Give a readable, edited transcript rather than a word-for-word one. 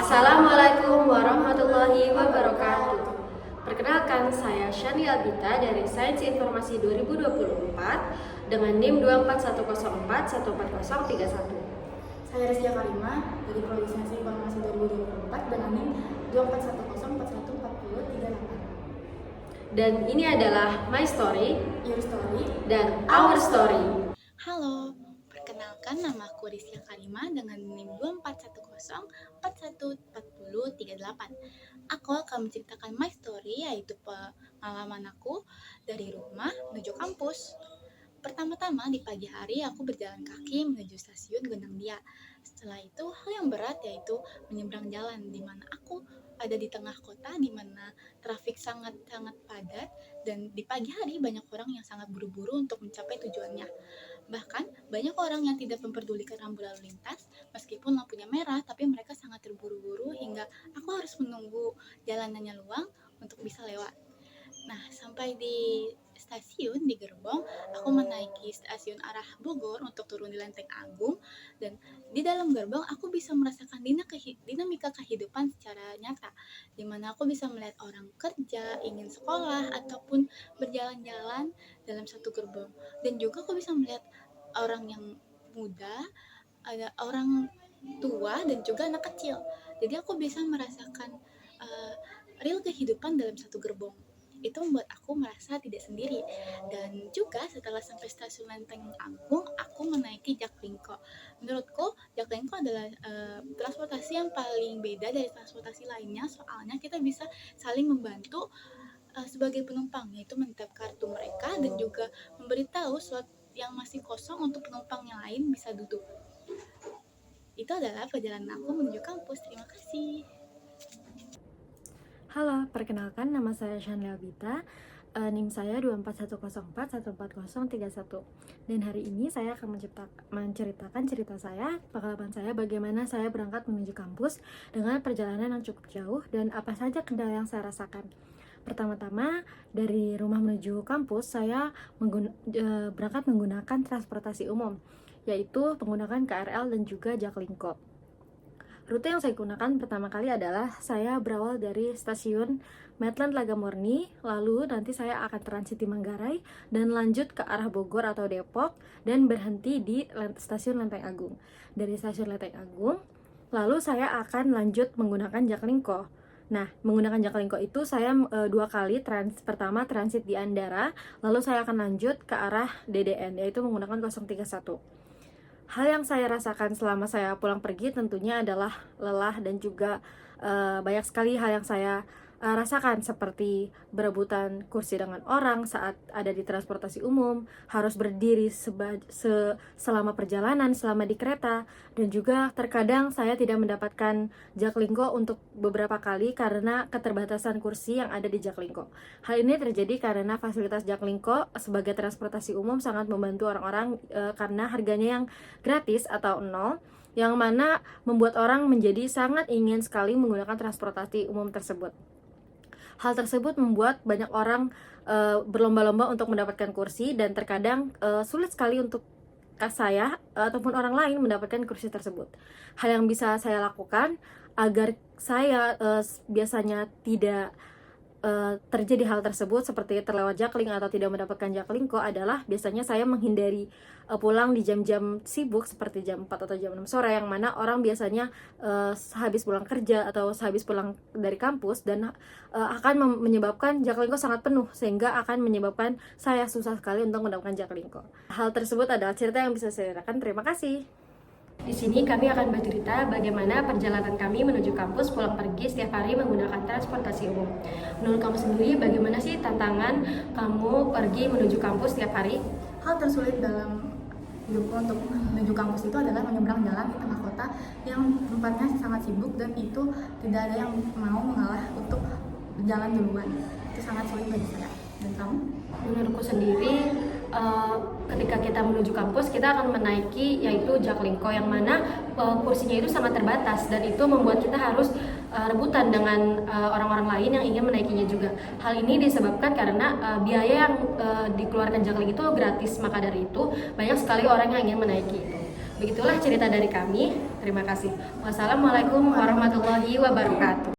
Assalamualaikum warahmatullahi wabarakatuh. Perkenalkan, saya Shani Albita dari Sains Informasi 2024 dengan NIM 24104140131. Saya Rizky Karima dari Prodi Sains Informasi 2024 dengan NIM 24104144038. Dan ini adalah My Story, Your Story, dan Our Story. Halo, perkenalkan nama aku Rizky Karima dengan NIM 24104144038. Aku akan menceritakan my story, yaitu pengalaman aku dari rumah menuju kampus. Pertama-tama di pagi hari aku berjalan kaki menuju stasiun Gondangdia. Setelah itu hal yang berat yaitu menyeberang jalan, di mana aku ada di tengah kota di mana trafik sangat-sangat padat, dan di pagi hari banyak orang yang sangat buru-buru untuk mencapai tujuannya. Bahkan banyak orang yang tidak memperdulikan rambu lalu lintas meskipun lampunya merah, tapi mereka sangat terburu-buru hingga aku harus menunggu jalanannya luang untuk bisa lewat. Nah, sampai di stasiun, di gerbong, aku menaiki stasiun arah Bogor untuk turun di Lenteng Agung, dan di dalam gerbong aku bisa merasakan dinamika kehidupan secara nyata, di mana aku bisa melihat orang kerja, ingin sekolah, ataupun berjalan-jalan dalam satu gerbong. Dan juga aku bisa melihat orang yang muda, ada orang tua, dan juga anak kecil. Jadi aku bisa merasakan real kehidupan dalam satu gerbong. Itu membuat aku merasa tidak sendiri. Dan juga setelah sampai stasiun Lenteng Agung, aku menaiki Jaklingko. Menurutku Jaklingko adalah transportasi yang paling beda dari transportasi lainnya, soalnya kita bisa saling membantu sebagai penumpang, yaitu menitip kartu mereka dan juga memberitahu slot yang masih kosong untuk penumpang yang lain bisa duduk. Itu adalah perjalanan aku menuju kampus. Terima kasih. Halo, perkenalkan nama saya Shani Albita, NIM saya 24104144031. Dan hari ini saya akan menceritakan cerita saya, pengalaman saya bagaimana saya berangkat menuju kampus dengan perjalanan yang cukup jauh dan apa saja kendala yang saya rasakan. Pertama-tama, dari rumah menuju kampus saya berangkat menggunakan transportasi umum, yaitu menggunakan KRL dan juga Jaklingko. Rute yang saya gunakan pertama kali adalah saya berawal dari stasiun Medland Lagamurni, lalu nanti saya akan transit di Manggarai dan lanjut ke arah Bogor atau Depok dan berhenti di stasiun Lenteng Agung. Dari stasiun Lenteng Agung, lalu saya akan lanjut menggunakan Jaklingko. Nah, menggunakan Jaklingko itu saya dua kali, pertama transit di Andara, lalu saya akan lanjut ke arah DDN, yaitu menggunakan 031. Hal yang saya rasakan selama saya pulang pergi tentunya adalah lelah dan juga banyak sekali hal yang saya rasakan, seperti berebutan kursi dengan orang saat ada di transportasi umum, harus berdiri selama perjalanan, selama di kereta, dan juga terkadang saya tidak mendapatkan Jaklingko untuk beberapa kali karena keterbatasan kursi yang ada di Jaklingko. Hal ini terjadi karena fasilitas Jaklingko sebagai transportasi umum sangat membantu orang-orang karena harganya yang gratis atau nol, yang mana membuat orang menjadi sangat ingin sekali menggunakan transportasi umum tersebut. Hal tersebut membuat banyak orang berlomba-lomba untuk mendapatkan kursi, dan terkadang sulit sekali untuk saya ataupun orang lain mendapatkan kursi tersebut. Hal yang bisa saya lakukan agar saya biasanya tidak terjadi hal tersebut seperti terlewat Jakling atau tidak mendapatkan Jaklingko adalah biasanya saya menghindari pulang di jam-jam sibuk seperti jam 4 atau jam 6 sore, yang mana orang biasanya habis pulang kerja atau habis pulang dari kampus, dan akan menyebabkan Jaklingko sangat penuh sehingga akan menyebabkan saya susah sekali untuk mendapatkan Jaklingko. Hal tersebut adalah cerita yang bisa saya ceritakan. Terima kasih. Di sini kami akan bercerita bagaimana perjalanan kami menuju kampus pulang pergi setiap hari menggunakan transportasi umum. Menurut kamu sendiri, bagaimana sih tantangan kamu pergi menuju kampus setiap hari? hal tersulit dalam hidupku untuk menuju kampus itu adalah menyeberang jalan di tengah kota yang tempatnya sangat sibuk, dan itu tidak ada yang mau mengalah untuk berjalan duluan. Itu sangat sulit bagi saya. Dan kamu? Menurutku sendiri, ketika kita menuju kampus, kita akan menaiki yaitu Jaklingko, yang mana kursinya itu sangat terbatas, dan itu membuat kita harus rebutan dengan orang-orang lain yang ingin menaikinya juga. Hal ini disebabkan karena biaya yang dikeluarkan Jakling itu gratis, maka dari itu banyak sekali orang yang ingin menaiki itu. Begitulah cerita dari kami. Terima kasih. Wassalamualaikum warahmatullahi wabarakatuh.